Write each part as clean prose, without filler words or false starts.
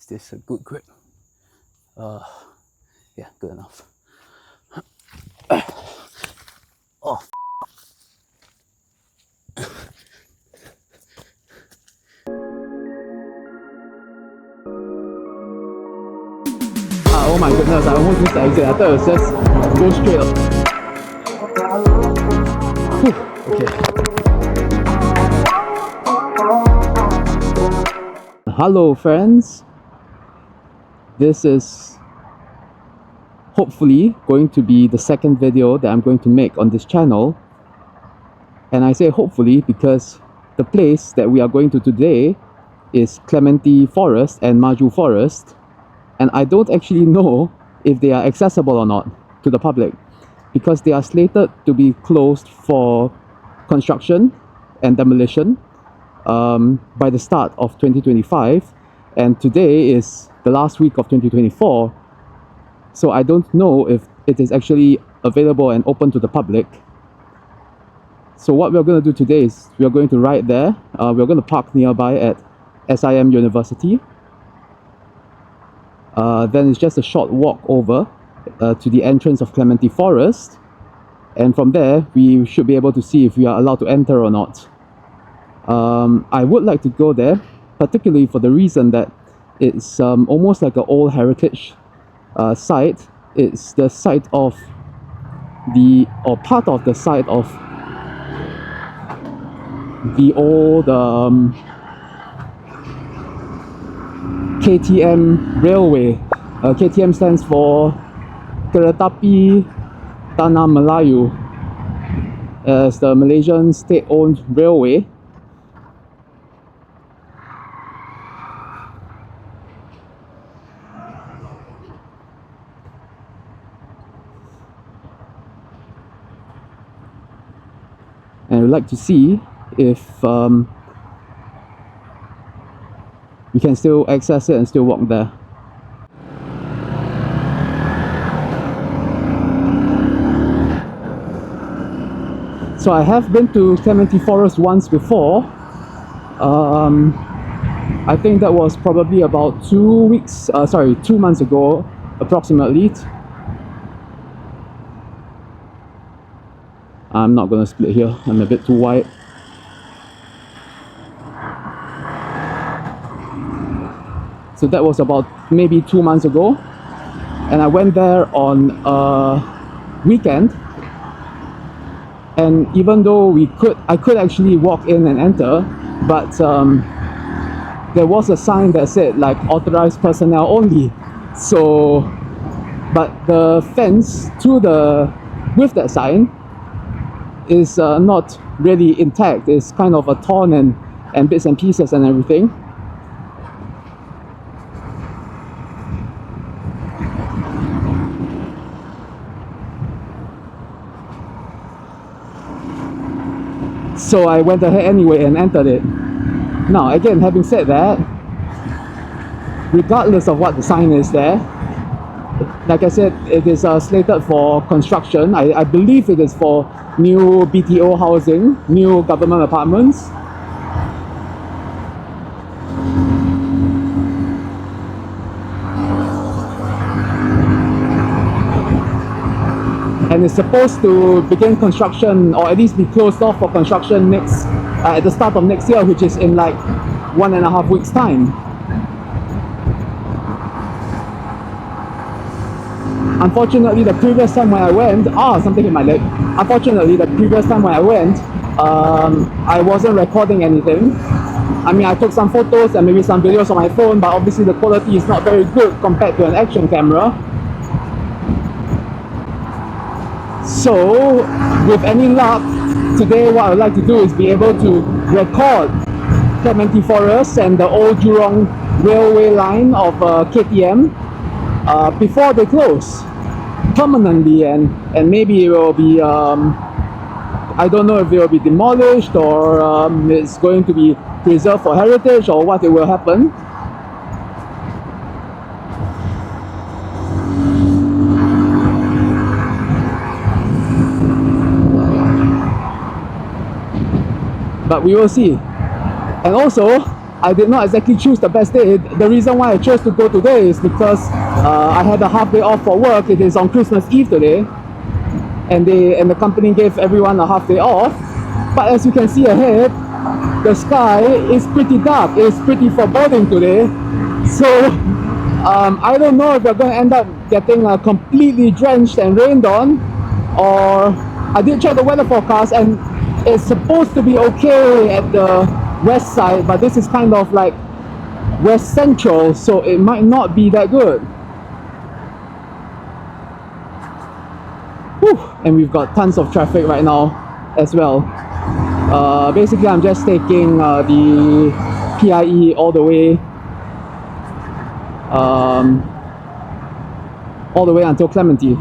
Is this a good grip? Yeah, good enough. Oh. Oh my goodness, I almost missed the exit. I thought it was just go straight up. Whew, okay. Hello friends. This is hopefully going to be the second video that I'm going to make on this channel. And I say hopefully because the place that we are going to today is Clementi Forest and Maju Forest. And I don't actually know if they are accessible or not to the public because they are slated to be closed for construction and demolition by the start of 2025, and today is the last week of 2024, so I don't know if it is actually available and open to the public. So what we're going to do today is we're going to ride there. We're going to park nearby at SIM University. Then it's just a short walk over to the entrance of Clementi Forest, and from there we should be able to see if we are allowed to enter or not. I would like to go there, particularly for the reason that it's almost like an old heritage site. It's the site of or part of the site of the old KTM railway. KTM stands for Kereta Api Tanah Melayu, as the Malaysian state-owned railway. And we'd like to see if we can still access it and still walk there. So I have been to Clementi Forest once before. I think that was probably about 2 months ago approximately. I'm not going to split here, I'm a bit too wide. So that was about maybe 2 months ago, and I went there on a weekend. And even though I could actually walk in and enter, but there was a sign that said like authorized personnel only. So, but the fence with that sign is not really intact. It's kind of torn and bits and pieces and everything. So I went ahead anyway and entered it. Now again, having said that, regardless of what the sign is there, like I said, it is slated for construction. I believe it is for new BTO housing, new government apartments. And it's supposed to begin construction, or at least be closed off for construction at the start of next year, which is in like 1.5 weeks time. Unfortunately, the previous time when I went, something in my leg. Unfortunately, the previous time when I went, I wasn't recording anything. I mean, I took some photos and maybe some videos on my phone, but obviously the quality is not very good compared to an action camera. So, with any luck, today what I would like to do is be able to record Clementi Forest and the old Jurong railway line of KTM before they close permanently, and maybe it will be, I don't know if it will be demolished or it's going to be preserved for heritage or what it will happen. But we will see. And also, I did not exactly choose the best day. The reason why I chose to go today is because I had a half day off for work. It is on Christmas Eve today, and the company gave everyone a half day off. But as you can see ahead, the sky is pretty dark. It's pretty foreboding today. So I don't know if we're going to end up getting completely drenched and rained on, or I did check the weather forecast and it's supposed to be okay at the west side, but this is kind of like west central, so it might not be that good. Whew. And we've got tons of traffic right now as well. Basically I'm just taking the PIE all the way until Clementi.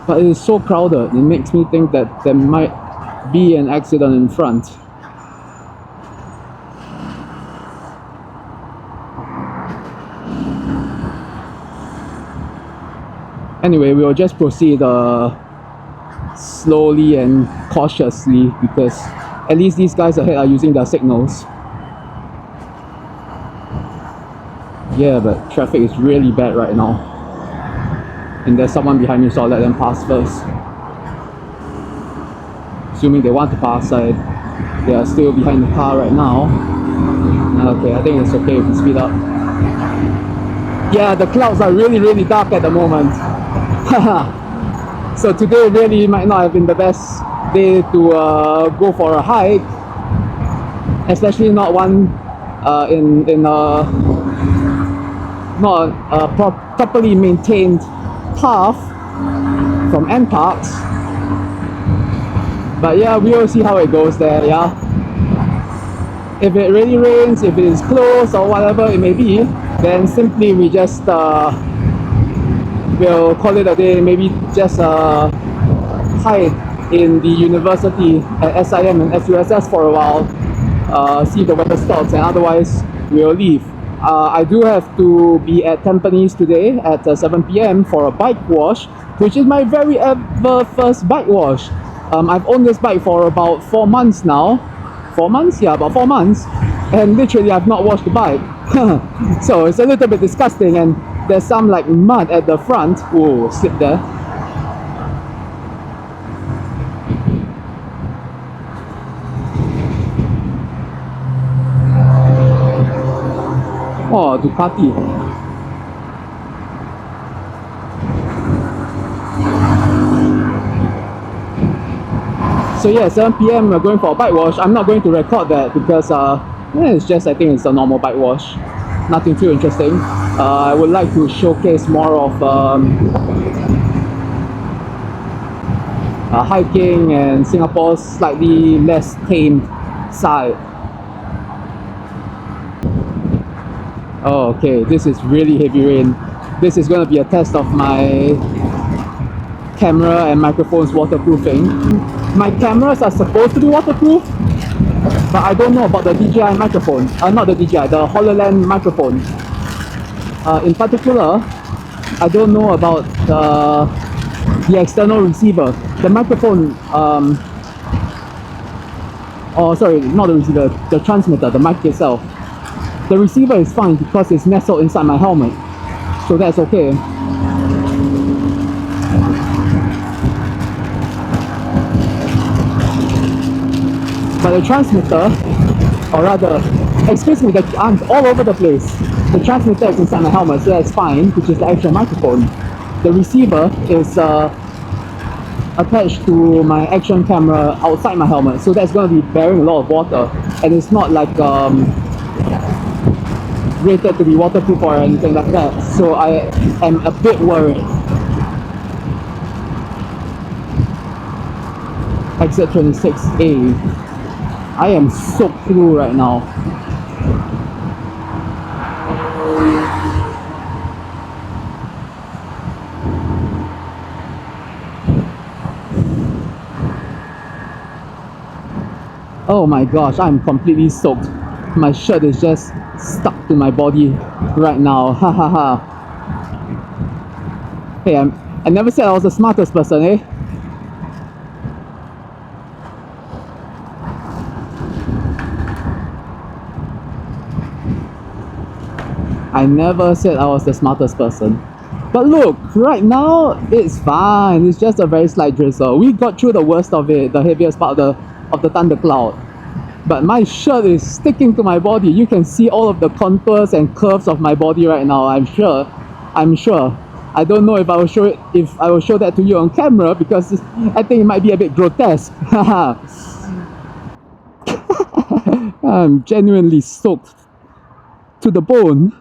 But it is so crowded, it makes me think that there might be an accident in front. Anyway, we will just proceed slowly and cautiously, because at least these guys ahead are using their signals. Yeah, but traffic is really bad right now. And there's someone behind me, so I'll let them pass first. Assuming they want to pass, they are still behind the car right now. Okay, I think it's okay if we speed up. Yeah, the clouds are really dark at the moment. So today really might not have been the best day to go for a hike, especially not one not a properly maintained path from N Parks. But yeah, we will see how it goes there. Yeah, if it really rains, if it is closed or whatever it may be, then simply we just we'll call it a day. Maybe just hide in the university at SIM and SUSS for a while, see if the weather stops, and otherwise we'll leave. I do have to be at Tampines today at 7 PM for a bike wash, which is my very ever first bike wash. I've owned this bike for about 4 months now. 4 months? Yeah, about 4 months. And literally I've not washed the bike. So it's a little bit disgusting, and there's some like mud at the front. Whoa, slip there. Oh, Ducati. So yeah, 7 PM we're going for a bike wash. I'm not going to record that because it's just, I think it's a normal bike wash. Nothing too interesting. I would like to showcase more of hiking and Singapore's slightly less tamed side. Oh, okay, this is really heavy rain. This is going to be a test of my camera and microphone's waterproofing. My cameras are supposed to be waterproof, but I don't know about the DJI microphone. Not the DJI, the HoloLens microphone. In particular, I don't know about the external receiver. The microphone, oh sorry, not the receiver, the transmitter, the mic itself. The receiver is fine because it's nestled inside my helmet, so that's okay. But the transmitter, or rather, excuse me, I'm all over the place. The transmitter is inside my helmet, so that's fine, which is the actual microphone. The receiver is attached to my action camera outside my helmet, so that's going to be bearing a lot of water, and it's not like rated to be waterproof or anything like that, so I am a bit worried. Exit 26A. I am soaked through right now. Oh my gosh, I'm completely soaked. My shirt is just stuck to my body right now. Ha ha ha. Hey, I never said I was the smartest person, eh? I never said I was the smartest person. But look, right now it's fine. It's just a very slight drizzle. We got through the worst of it, the heaviest part of the thundercloud. But my shirt is sticking to my body. You can see all of the contours and curves of my body right now. I'm sure. I'm sure. I don't know if I will show it. If I will show that to you on camera, because I think it might be a bit grotesque. I'm genuinely soaked to the bone.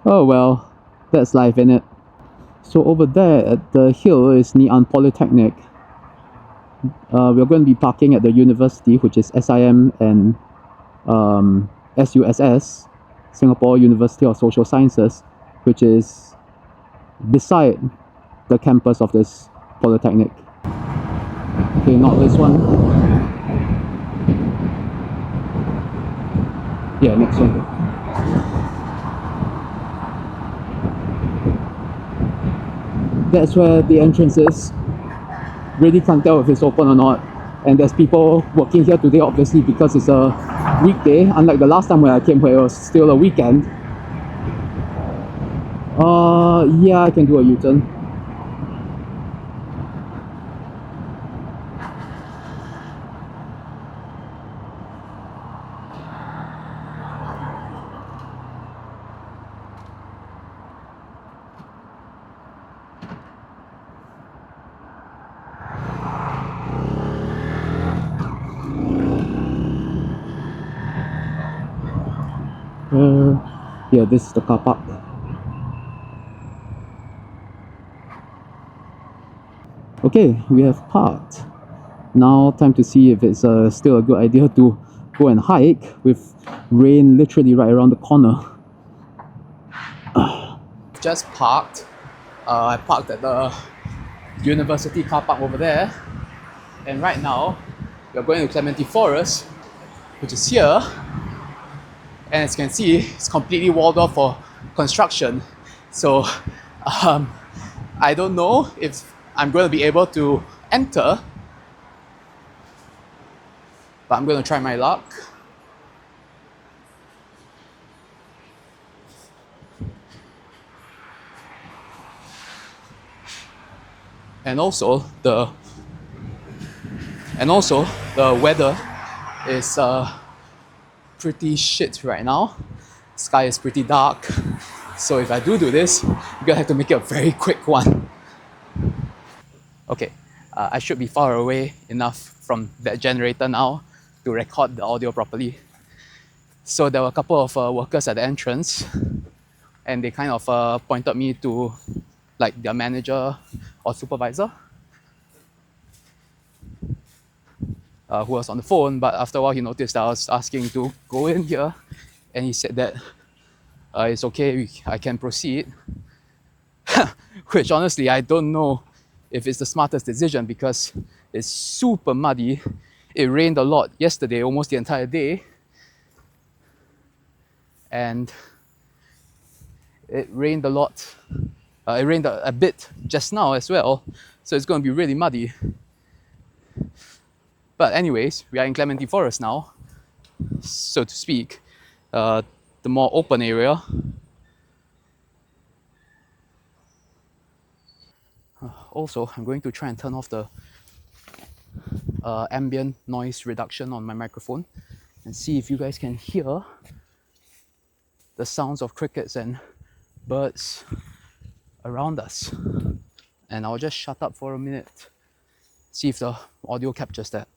Oh well, that's life, innit? So over there at the hill is Ngee Ann Polytechnic. We're going to be parking at the university, which is SIM and SUSS, Singapore University of Social Sciences, which is beside the campus of this polytechnic. Okay, not this one. Yeah, next one. That's where the entrance is. Really can't tell if it's open or not. And there's people working here today, obviously, because it's a weekday, unlike the last time when I came where it was still a weekend. Yeah, I can do a U-turn. Yeah, this is the car park. Okay, we have parked. Now time to see if it's still a good idea to go and hike with rain literally right around the corner. Just parked. I parked at the university car park over there, and right now we're going to Clementi Forest, which is here, and as you can see it's completely walled off for construction. So I don't know if I'm going to be able to enter, but I'm going to try my luck. And also the weather is pretty shit right now. Sky is pretty dark, so if I do this, you're gonna have to make it a very quick one. Okay, I should be far away enough from that generator now to record the audio properly. So there were a couple of workers at the entrance, and they kind of pointed me to like their manager or supervisor, who was on the phone. But after a while, he noticed that I was asking to go in here, and he said that it's okay, I can proceed. Which honestly, I don't know if it's the smartest decision because it's super muddy. It rained a lot yesterday, almost the entire day. And it rained a lot. It rained a bit just now as well. So it's going to be really muddy. But anyways, we are in Clementi Forest now, so to speak. The more open area. Also, I'm going to try and turn off the ambient noise reduction on my microphone and see if you guys can hear the sounds of crickets and birds around us. And I'll just shut up for a minute, see if the audio captures that.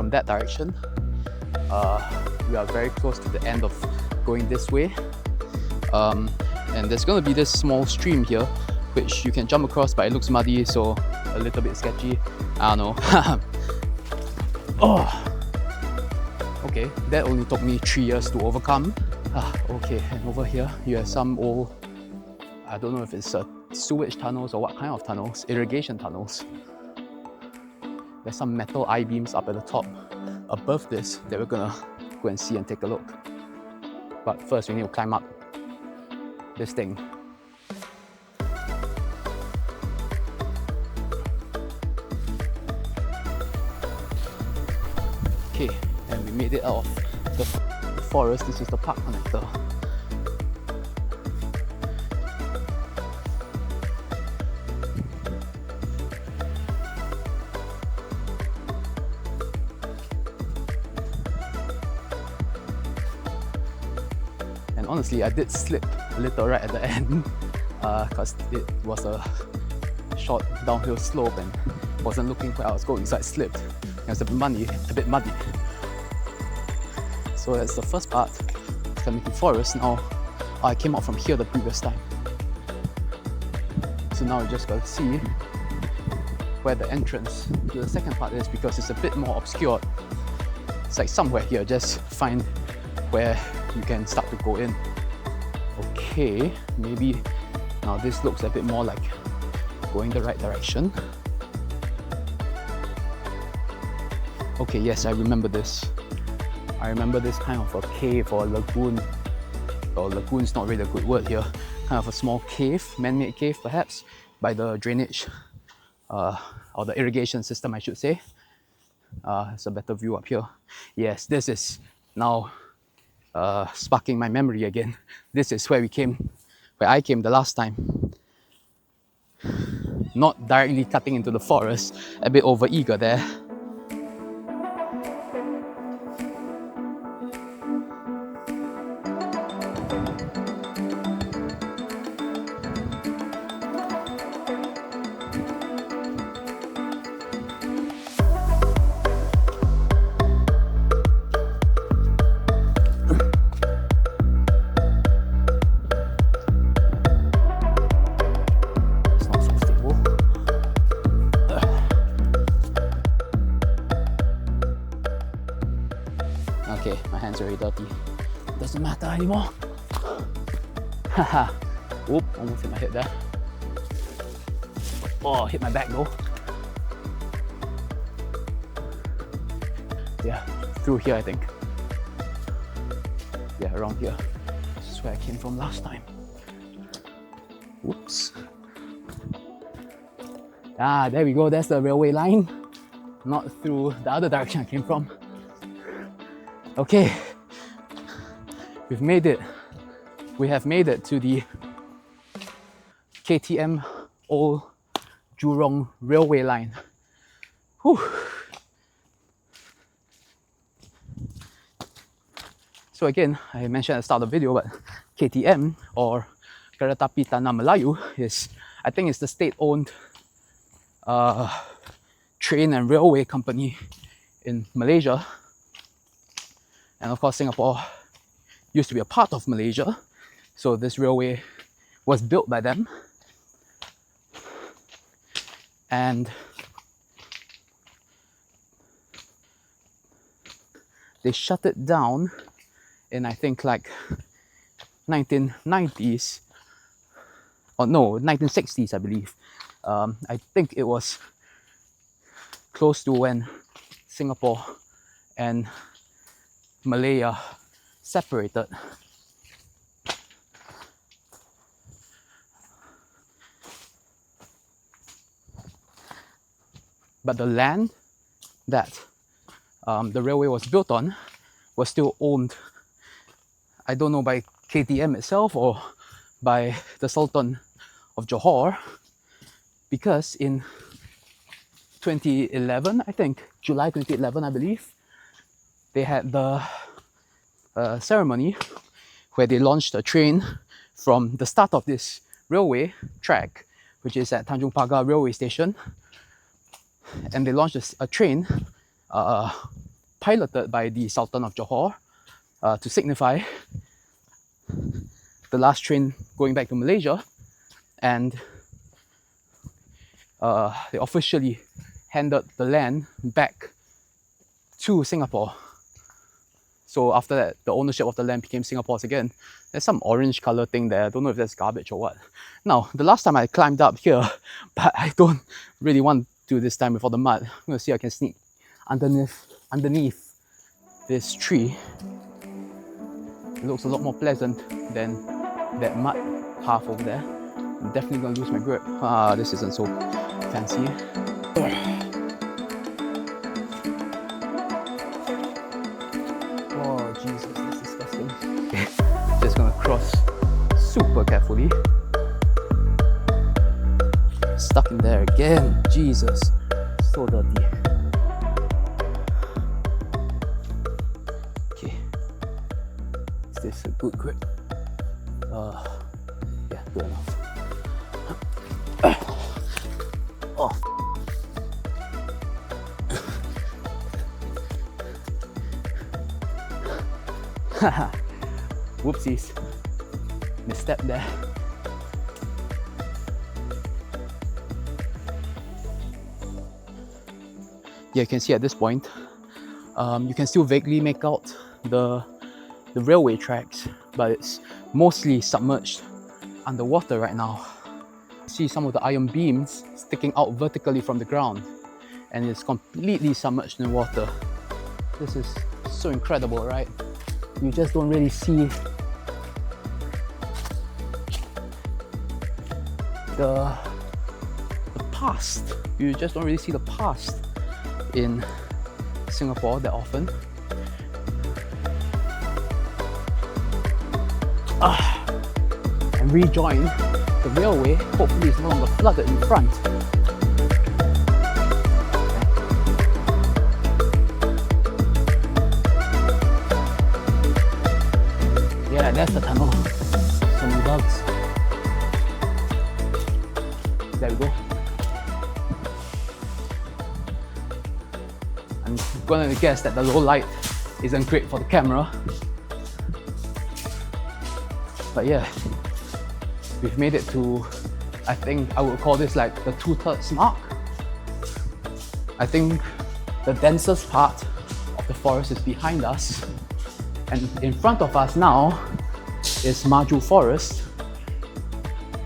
from that direction. We are very close to the end of going this way. And there's going to be this small stream here, which you can jump across, but it looks muddy, so a little bit sketchy. I don't know. Oh, okay, that only took me 3 years to overcome. Okay, and over here you have some old, I don't know if it's sewage tunnels or what kind of tunnels, irrigation tunnels. There's some metal I-beams up at the top above this that we're gonna go and see and take a look. But first we need to climb up this thing. Okay, and we made it out of the forest. This is the park connector. And honestly, I did slip a little right at the end because it was a short downhill slope and wasn't looking where I was going, so I slipped. It was a bit muddy. So that's the first part, Clementi Forest. Now, I came out from here the previous time. So now we just got to see where the entrance to the second part is, because it's a bit more obscured. It's like somewhere here, just find where you can start to go in. Okay, maybe now this looks a bit more like going the right direction. Okay, yes, I remember this. I remember this kind of a cave or lagoon. Or lagoon's not really a good word here. Kind of a small cave, man-made cave perhaps, by the drainage or the irrigation system, I should say. It's a better view up here. Yes, this is now sparking my memory again. This is where I came the last time. Not directly cutting into the forest, a bit over eager there. Okay, my hands are very dirty. Doesn't matter anymore. Haha. Oop, almost hit my head there. Oh, hit my back though. Yeah, through here I think. Yeah, around here. This is where I came from last time. Whoops. Ah, there we go. That's the railway line. Not through the other direction I came from. Okay, we've made it. We have made it to the KTM Old Jurong railway line. Whew. So again, I mentioned at the start of the video, but KTM or Kereta Api Tanah Melayu is, I think it's the state-owned train and railway company in Malaysia. And of course, Singapore used to be a part of Malaysia, so this railway was built by them. And they shut it down in, I think, like 1990s, or no, 1960s, I believe. I think it was close to when Singapore and Malaya separated. But the land that the railway was built on was still owned, I don't know, by KTM itself or by the Sultan of Johor, because in 2011, I think, July 2011, I believe, they had the ceremony where they launched a train from the start of this railway track, which is at Tanjung Pagar railway station, and they launched a train piloted by the Sultan of Johor to signify the last train going back to Malaysia, and they officially handed the land back to Singapore. So after that, the ownership of the land became Singapore's again. There's some orange color thing there. I don't know if that's garbage or what. Now, the last time I climbed up here, but I don't really want to this time with all the mud. I'm gonna see if I can sneak underneath this tree. It looks a lot more pleasant than that mud path over there. I'm definitely gonna lose my grip. This isn't so fancy. Oh Jesus, that's disgusting. Okay, just gonna cross super carefully. Stuck in there again. Jesus, so dirty. Okay, is this a good grip? Yeah, good enough. Oh. Whoopsies. Misstep there. Yeah, you can see at this point, you can still vaguely make out the railway tracks, but it's mostly submerged underwater right now. See some of the iron beams sticking out vertically from the ground, and it's completely submerged in water. This is so incredible, right? You just don't really see the past. You just don't really see the past in Singapore that often. And rejoin the railway. Hopefully it's no longer flooded in front. Yeah, that's the tunnel. So many bugs. There we go. I'm gonna guess that the low light isn't great for the camera. But yeah, we've made it to, I think I would call this like the 2/3 mark. I think the densest part of the forest is behind us. And in front of us now is Maju Forest.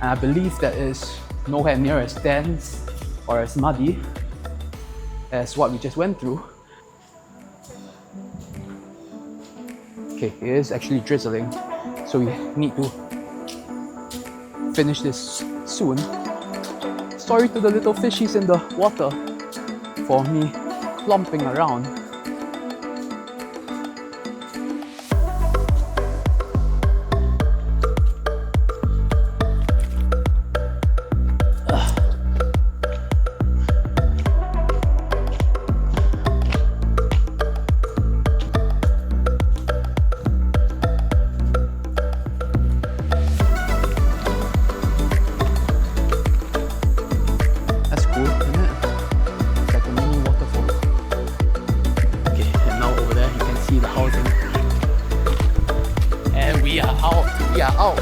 And I believe that is nowhere near as dense or as muddy as what we just went through. Okay, it is actually drizzling, so we need to finish this soon. Sorry to the little fishies in the water for me clumping around.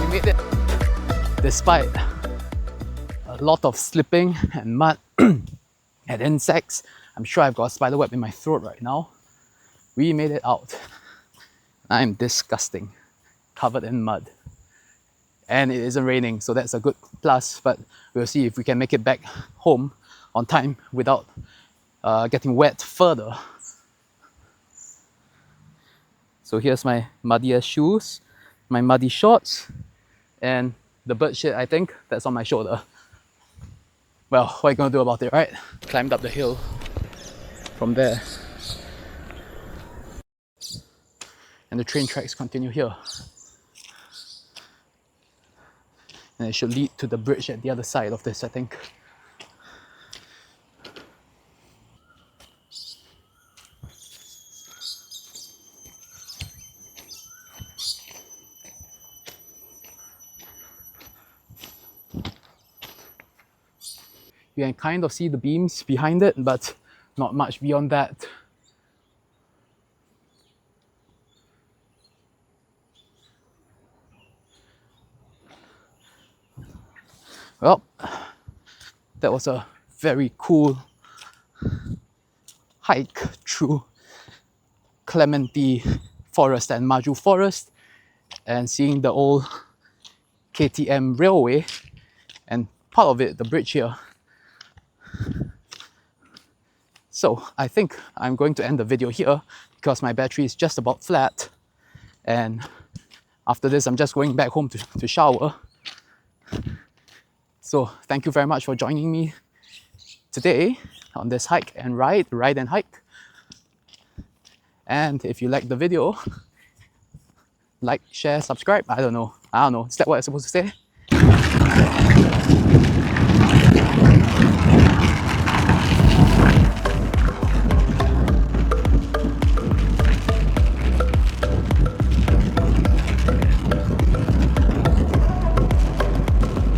We made it despite a lot of slipping and mud and insects. I'm sure I've got a spider web in my throat right now. We made it out. I'm disgusting, covered in mud, and it isn't raining, so that's a good plus. But we'll see if we can make it back home on time without getting wet further. So here's my muddy shoes, my muddy shorts, and the bird shit, I think, that's on my shoulder. Well, what are you gonna do about it, right? Climbed up the hill from there. And the train tracks continue here. And it should lead to the bridge at the other side of this, I think. You can kind of see the beams behind it, but not much beyond that. Well, that was a very cool hike through Clementi Forest and Maju Forest, and seeing the old KTM railway and part of it, the bridge here. So I think I'm going to end the video here because my battery is just about flat, and after this I'm just going back home to shower. So thank you very much for joining me today on this hike and ride and hike. And if you like the video, like, share, subscribe. I don't know. Is that what I'm supposed to say?